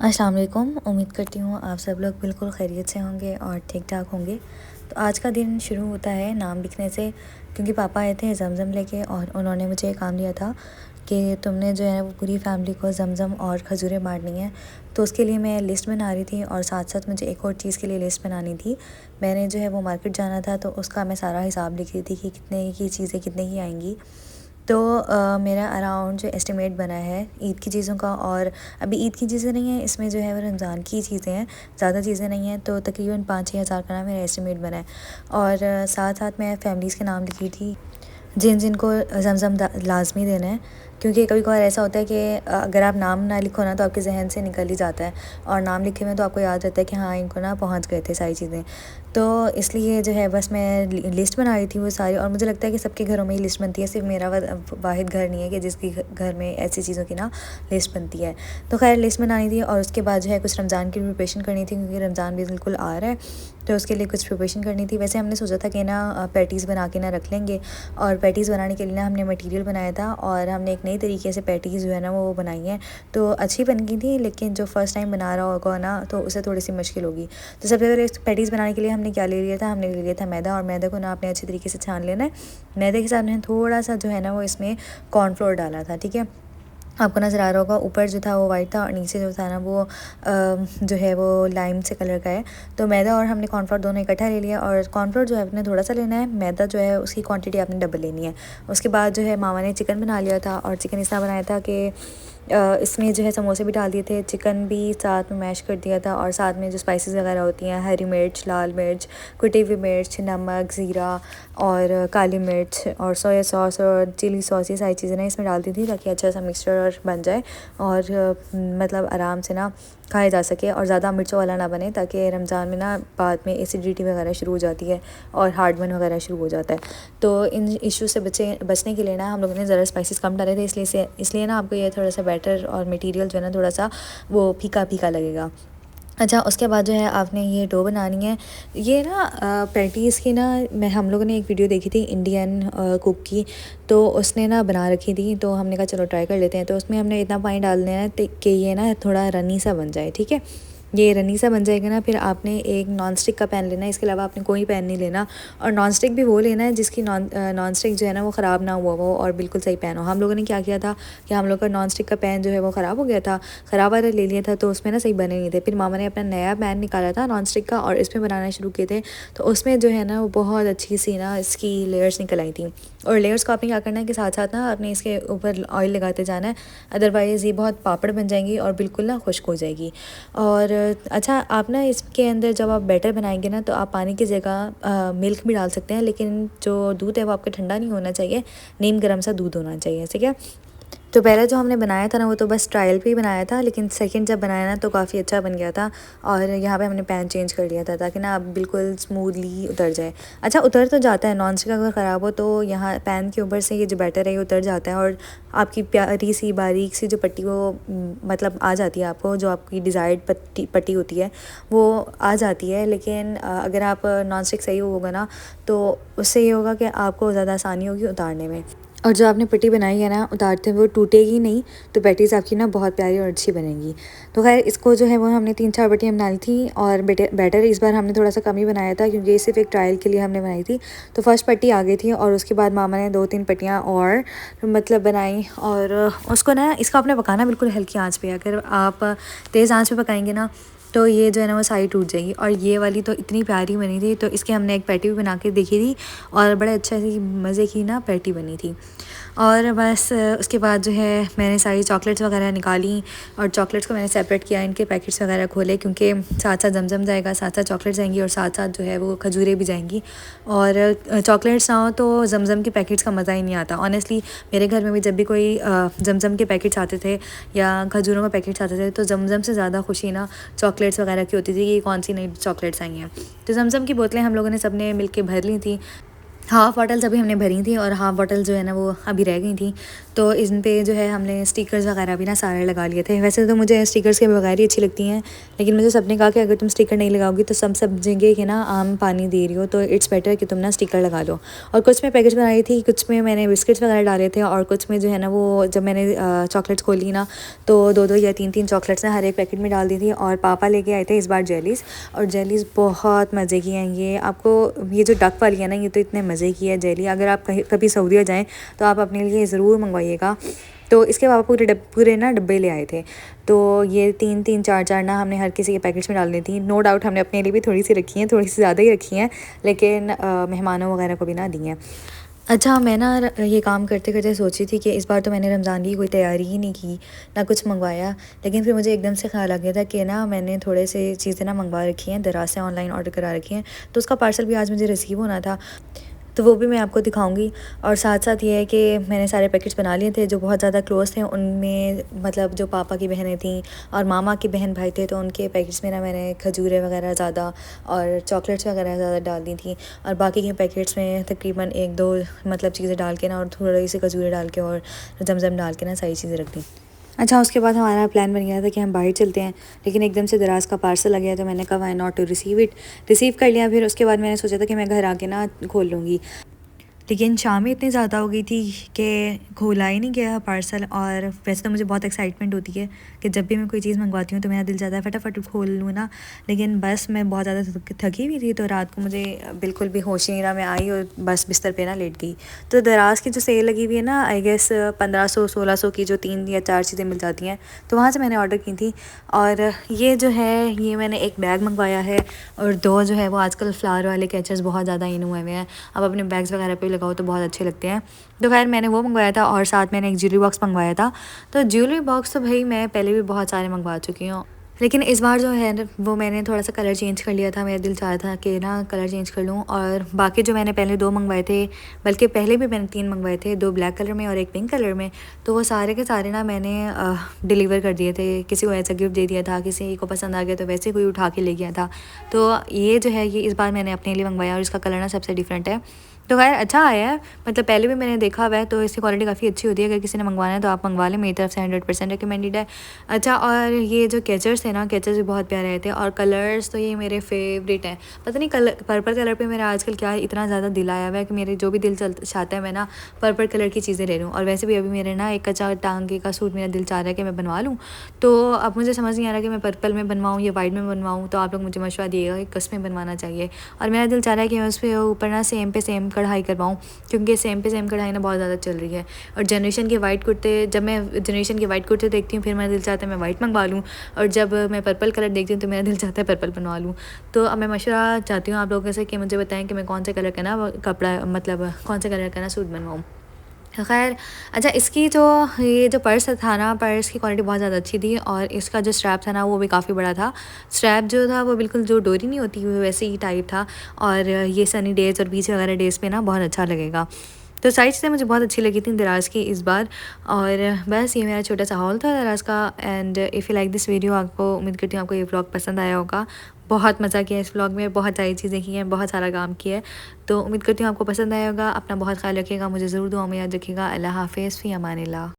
अस्सलाम वालेकुम। उम्मीद करती हूँ आप सब लोग बिल्कुल खैरियत से होंगे और ठीक ठाक होंगे। तो आज का दिन शुरू होता है नाम लिखने से, क्योंकि पापा आए थे ज़मज़म लेके और उन्होंने मुझे एक काम दिया था कि तुमने जो है वो पूरी फैमिली को ज़मज़म और खजूरें बांटनी है। तो उसके लिए मैं लिस्ट बना रही थी और साथ साथ मुझे एक और चीज़ के लिए लिस्ट बनानी थी। मैंने जो है वो मार्केट जाना था, तो उसका मैं सारा हिसाब लिख रही थी कि कितने की चीज़ें कितने की आएंगी। तो मेरा अराउंड जो एस्टिमेट बना है ईद की चीज़ों का, और अभी ईद की चीज़ें नहीं हैं, इसमें जो है वो रमज़ान की चीज़ें हैं, ज़्यादा चीज़ें नहीं हैं। तो तकरीबन 5-6 हज़ार का ना मेरा एस्टिमेट बना है। और साथ साथ मैं फैमिलीज़ के नाम लिखी थी जिनको ज़मज़म लाज़मी देना है, क्योंकि कभी कभार ऐसा होता है कि अगर आप नाम ना लिखो ना तो आपके जहन से निकल ही जाता है, और नाम लिखे हुए तो आपको याद रहता है कि हाँ इनको ना पहुंच गए थे सारी चीज़ें। तो इसलिए जो है बस मैं लिस्ट बना रही थी वो सारी, और मुझे लगता है कि सबके घरों में ही लिस्ट बनती है, सिर्फ मेरा वाहिद घर नहीं है कि जिसकी घर में ऐसी चीज़ों की ना लिस्ट बनती है। तो खैर लिस्ट बनानी थी, और उसके बाद जो है कुछ रमज़ान की प्रिपरेशन करनी थी, क्योंकि रमज़ान भी बिल्कुल आ रहा है, तो उसके लिए कुछ प्रिपरेशन करनी थी। वैसे हमने सोचा था कि ना पैटीज़ बना के ना रख लेंगे, और पैटीज़ बनाने के लिए ना हमने मटेरियल बनाया था, और हमने एक नई तरीके से पैटीज़ जो है ना वो बनाई हैं। तो अच्छी बन गई थी, लेकिन जो फ़र्स्ट टाइम बना रहा होगा ना तो उसे थोड़ी सी मुश्किल होगी। तो सबसे पहले पैटीज़ बनाने के लिए हमने क्या ले लिया था, हमने ले लिया था मैदा, और मैदे को ना आपने अच्छी तरीके से छान लेना है। मैदे के साथ में थोड़ा सा जो है ना वो इसमें कॉर्नफ्लोर डाला था, ठीक है। आपको नज़र आ रहा होगा ऊपर जो था वो वाइट था और नीचे जो था ना वो जो है वो लाइम से कलर का है। तो मैदा और हमने कॉर्नफ्लोर दोनों इकट्ठा ले लिया, और कॉर्नफ्लोर जो है आपने थोड़ा सा लेना है, मैदा जो है उसकी क्वांटिटी आपने डबल लेनी है। उसके बाद जो है मामा ने चिकन बना लिया था, और चिकन इस तरह बनाया था कि इसमें जो है समोसे भी डाल दिए थे, चिकन भी साथ में मैश कर दिया था, और साथ में जो स्पाइसेस वगैरह होती हैं, हरी मिर्च, लाल मिर्च, कुटी हुई मिर्च, नमक, ज़ीरा और काली मिर्च और सोया सॉस और चिली सॉस, ये सारी चीज़ें ना इसमें डाल दी थी, ताकि अच्छा सा मिक्सचर बन जाए और मतलब आराम से ना खाया जा सके, और ज़्यादा मिर्चों वाला ना बने, ताकि रमज़ान में ना बाद में एसिडिटी वगैरह शुरू हो जाती है और हार्टबर्न वगैरह शुरू हो जाता है। तो इन इश्यू से बचने के लिए ना हम लोगों ने ज़रा स्पाइसेस कम डाले थे, इसलिए ना आपको ये थोड़ा सा बैटर और मटेरियल जो है ना थोड़ा सा वो फीका फीका लगेगा। अच्छा, उसके बाद जो है आपने ये डो बनानी है। ये ना पैटीज़ की ना हम लोगों ने एक वीडियो देखी थी इंडियन कुक की, तो उसने ना बना रखी थी, तो हमने कहा चलो ट्राई कर लेते हैं। तो उसमें हमने इतना पानी डाल देना है कि ये ना थोड़ा रनी सा बन जाए, ठीक है। ये रनी सा बन जाएगा ना, फिर आपने एक नॉन स्टिक का पैन लेना है, इसके अलावा आपने कोई पैन नहीं लेना, और नॉन स्टिक भी वो लेना है जिसकी नॉन स्टिक जो है ना वो ख़राब ना हुआ हो और बिल्कुल सही पैन हो। हम लोगों ने क्या किया था कि हम लोग का नॉन स्टिक का पैन जो है वो ख़राब हो गया था, ख़राब वाला ले लिया था, तो उसमें ना सही बने नहीं थे। फिर मामा ने अपना नया पैन निकाला था नॉन स्टिक का, और इसमें बनाना शुरू किए थे, तो उसमें जो है ना वो बहुत अच्छी सी ना इसकी लेयर्स निकल आई थी। और लेयर्स को आपने क्या करना है कि साथ साथ ना आपने इसके ऊपर ऑयल लगाते जाना है, अदरवाइज़ ये बहुत पापड़ बन जाएंगी और बिल्कुल ना खुश्क हो जाएगी। और अच्छा, आप ना इसके अंदर जब आप बैटर बनाएंगे ना तो आप पानी की जगह मिल्क भी डाल सकते हैं, लेकिन जो दूध है वो आपका ठंडा नहीं होना चाहिए, नीम गर्म सा दूध होना चाहिए, ठीक है। तो पहले जो हमने बनाया था ना वो तो बस ट्रायल पे ही बनाया था, लेकिन सेकंड जब बनाया ना तो काफ़ी अच्छा बन गया था, और यहाँ पे हमने पैन चेंज कर लिया था ताकि ना आप बिल्कुल स्मूथली उतर जाए। अच्छा, उतर तो जाता है, नॉन स्टिक अगर ख़राब हो तो यहाँ पैन के ऊपर से ये जो बैटर है ये उतर जाता है, और आपकी प्यारी सी बारीक सी जो पट्टी वो मतलब आ जाती है, आपको जो आपकी डिज़ायर्ड पट्टी होती है वो आ जाती है। लेकिन अगर आप नॉन स्टिक सही होगा ना तो उससे ये होगा कि आपको ज़्यादा आसानी होगी उतारने में, और जो आपने पट्टी बनाई है ना उतारते हुए वो टूटेगी नहीं, तो पैटीज़ आपकी ना बहुत प्यारी और अच्छी बनेगी। तो खैर इसको जो है वो हमने 3-4 पट्टियाँ बनाई थी, और बैटर इस बार हमने थोड़ा सा कम ही बनाया था, क्योंकि ये सिर्फ एक ट्रायल के लिए हमने बनाई थी। तो फर्स्ट पट्टी आ गई थी, और उसके बाद मामा ने 2-3 पट्टियाँ और मतलब बनाई, और उसको ना इसको आपने पकाना बिल्कुल हल्की आँच पे। अगर आप तेज़ आँच पे पकाएंगे ना तो ये जो है ना वो सारी टूट जाएगी। और ये वाली तो इतनी प्यारी बनी थी, तो इसके हमने एक पैटी भी बना के देखी थी, और बड़े अच्छे सी मज़े की ना पैटी बनी थी। और बस उसके बाद जो है मैंने सारी चॉकलेट्स वगैरह निकाली, और चॉकलेट्स को मैंने सेपरेट किया, इनके पैकेट्स वगैरह खोले, क्योंकि साथ साथ जमजम जाएगा, साथ साथ चॉकलेट जाएंगी, और साथ साथ जो है वो खजूरें भी जाएंगी। और चॉकलेट्स ना हो तो जमजम के पैकेट्स का मज़ा ही नहीं आता ऑनेस्टली। मेरे घर में भी जब भी कोई जमजम के पैकेट्स आते थे या खजूरों के पैकेट्स आते थे, तो जमजम से ज़्यादा खुशी ना चॉकलेट्स वगैरह की होती थी कि कौन सी नई चॉकलेट्स आई हैं। तो जमजम की बोतलें हम लोगों ने सब ने मिल के भर ली थी, हाफ़ बॉटल्स अभी हमने भरी थी और हाफ़ बॉटल जो है ना वो अभी रह गई थी। तो इन पे जो है हमने स्टिकर्स वगैरह भी ना सारे लगा लिए थे। वैसे तो मुझे स्टिकर्स के बगैर ही अच्छी लगती हैं, लेकिन मुझे सबने कहा कि अगर तुम स्टिकर नहीं लगाओगी तो सब जगह के ना आम पानी दे रही हो, तो इट्स बेटर कि तुम ना स्टिकर लगा लो। और कुछ में पैकेट्स बनाई थी, कुछ में मैंने बिस्किट्स वगैरह डाले थे और कुछ में जो है ना वो जब मैंने चॉकलेट्स खोली ना तो 2-2 या 3-3 चॉकलेट्स ना हर एक पैकेट में डाल दी थी। और पापा लेके आए थे इस बार जेलीज़, और जेलीज़ बहुत मज़े की हैं। ये आपको ये जो डक वाली है ना, ये तो इतने मज़े की है जेली। अगर आप कहीं कभी सऊदीया जाएँ तो आप अपने लिए ज़रूर मंगवाइएगा। तो इसके पापा पूरे ना डब्बे ले आए थे। तो ये 3-3 4-4 ना हमने हर किसी के पैकेट्स में डाल दी थी। नो डाउट हमने अपने लिए भी थोड़ी सी रखी हैं, थोड़ी सी ज़्यादा ही रखी हैं, लेकिन मेहमानों वगैरह को भी ना दी हैं। अच्छा, मैं ना ये काम करते करते सोची थी कि इस बार तो मैंने रमज़ान की कोई तैयारी ही नहीं की, ना कुछ मंगवाया। लेकिन फिर मुझे एकदम से ख़्याल आ गया था कि ना मैंने थोड़े से चीज़ें ना मंगवा रखी हैं, दराज से ऑनलाइन ऑर्डर करा रखी हैं, तो उसका पार्सल भी आज मुझे रिसीव होना था। तो वो भी मैं आपको दिखाऊंगी। और साथ साथ ये है कि मैंने सारे पैकेट्स बना लिए थे जो बहुत ज़्यादा क्लोज़ थे, उनमें मतलब जो पापा की बहनें थीं और मामा के बहन भाई थे, तो उनके पैकेट्स में ना मैंने खजूरें वगैरह ज़्यादा और चॉकलेट्स वगैरह ज़्यादा डाल दी थी। और बाकी के पैकेट्स में तकरीबन 1-2 मतलब चीज़ें डाल के ना और थोड़ी सी खजूरें डाल के और जमजम डाल के ना सारी चीज़ें रख दी। अच्छा, उसके बाद हमारा प्लान बन गया था कि हम बाहर चलते हैं, लेकिन एकदम से दराज का पार्सल आ गया, तो मैंने कहा व्हाई नॉट टू रिसीव कर लिया। फिर उसके बाद मैंने सोचा था कि मैं घर आके ना खोल लूँगी, लेकिन शामें इतनी ज़्यादा हो गई थी कि खोला ही नहीं गया पार्सल। और वैसे तो मुझे बहुत एक्साइटमेंट होती है कि जब भी मैं कोई चीज़ मंगवाती हूँ तो मेरा दिल चाहता है फटाफट खोल लूँ ना, लेकिन बस मैं बहुत ज़्यादा थकी हुई थी, तो रात को मुझे बिल्कुल भी होश ही नहीं रहा। मैं आई और बस बिस्तर पे ना लेट गई। तो दराज की जो सेल लगी हुई है ना, आई गेस 1500-1600 की जो 3 या 4 चीज़ें मिल जाती हैं, तो वहाँ से मैंने ऑर्डर की थी। और ये जो है ये मैंने एक बैग मंगवाया है, और 2 जो है वो आजकल फ्लावर वाले कैचर्स बहुत ज़्यादा इन हुए हुए हैं, अब अपने बैग्स वगैरह पे लगाओ तो बहुत अच्छे लगते हैं। तो खैर मैंने वो मंगवाया था, और साथ मैंने एक ज्वेलरी बॉक्स मंगवाया था। तो ज्वेलरी बॉक्स तो भाई मैं पहले भी बहुत सारे मंगवा चुकी हूँ, लेकिन इस बार जो है ना वो मैंने थोड़ा सा कलर चेंज कर लिया था। मेरा दिल चाहा था कि ना कलर चेंज कर लूँ। और बाकी जो मैंने पहले 2 मंगवाए थे, बल्कि पहले भी मैंने 3 मंगवाए थे, 2 ब्लैक कलर में और एक पिंक कलर में, तो वो सारे के सारे ना मैंने डिलीवर कर दिए थे। किसी को ऐसा गिफ्ट दे दिया था, किसी को पसंद आ गया तो वैसे कोई उठा के ले गया था। तो ये जो है ये इस बार मैंने अपने लिए मंगवाया, और इसका कलर ना सबसे डिफरेंट है। तो खैर अच्छा आया है, मतलब पहले भी मैंने देखा हुआ है, तो इसकी क्वालिटी काफ़ी अच्छी होती है। अगर किसी ने मंगवाना है तो आप मंगवा लें, मेरी तरफ से 100% रिकमेंडेड है। अच्छा, और ये जो कैचर्स थे ना, कैचर्स भी बहुत प्यारे आए थे, और कलर्स तो ये मेरे फेवरेट हैं। पता नहीं कलर पर्पल कलर पे मेरा आजकल क्या इतना ज़्यादा दिल आया हुआ है कि मेरे जो भी दिल चाहता है मैं ना पर्पल कलर की चीज़ें ले लूँ। और वैसे भी अभी मेरे ना एक कच्चा टांगे का सूट मेरा दिल चाह रहा है कि मैं बनवा लूँ, तो अब मुझे समझ नहीं आ रहा कि मैं पर्पल में बनवाऊँ या वाइट में बनवाऊँ। तो आप लोग मुझे मशवरा दिएगा कि किस में बनवाना चाहिए। और मेरा दिल चाह रहा है कि मैं उस पर ऊपर ना सेम पे सेम कढ़ाई करवाऊँ, क्योंकि सेम पे सेम कढ़ाई ना बहुत ज़्यादा चल रही है। और जनरेशन के वाइट कुर्ते, जब मैं जनरेशन के वाइट कुर्ते देखती हूँ फिर मेरा दिल चाहता है मैं वाइट मंगवा लूँ, और जब मैं पर्पल कलर देखती हूँ तो मेरा दिल चाहता है पर्पल बनवा लूँ। तो अब मैं मशवरा चाहती हूँ आप लोगों से कि मुझे बताएं कि मैं कौन से कलर का ना कपड़ा, मतलब कौन से कलर का ना सूट बनवाऊँ। खैर अच्छा, इसकी जो ये जो पर्स था ना, पर्स की क्वालिटी बहुत ज़्यादा अच्छी थी, और इसका जो स्ट्रैप था ना वो भी काफ़ी बड़ा था। स्ट्रैप जो था वो बिल्कुल जो डोरी नहीं होती वो वैसे ही टाइप था, और ये सनी डेज़ और बीच वगैरह डेज़ पे ना बहुत अच्छा लगेगा। तो सारी चीज़ें मुझे बहुत अच्छी लगी थी दराज की इस बार। और बस ये मेरा छोटा सा हॉल था दराज का। And if you like this video, आपको उम्मीद करती हूँ आपको ये व्लॉग पसंद आया होगा। बहुत मज़ा किया इस व्लॉग में, बहुत सारी चीज़ें की हैं, बहुत सारा काम किया है। तो उम्मीद करती हूँ आपको पसंद आया होगा। अपना बहुत ख्याल रखिएगा, मुझे ज़रूर दुआ में याद रखिएगा। अल्लाह हाफ़िज़, फ़ी अमानिल्लाह।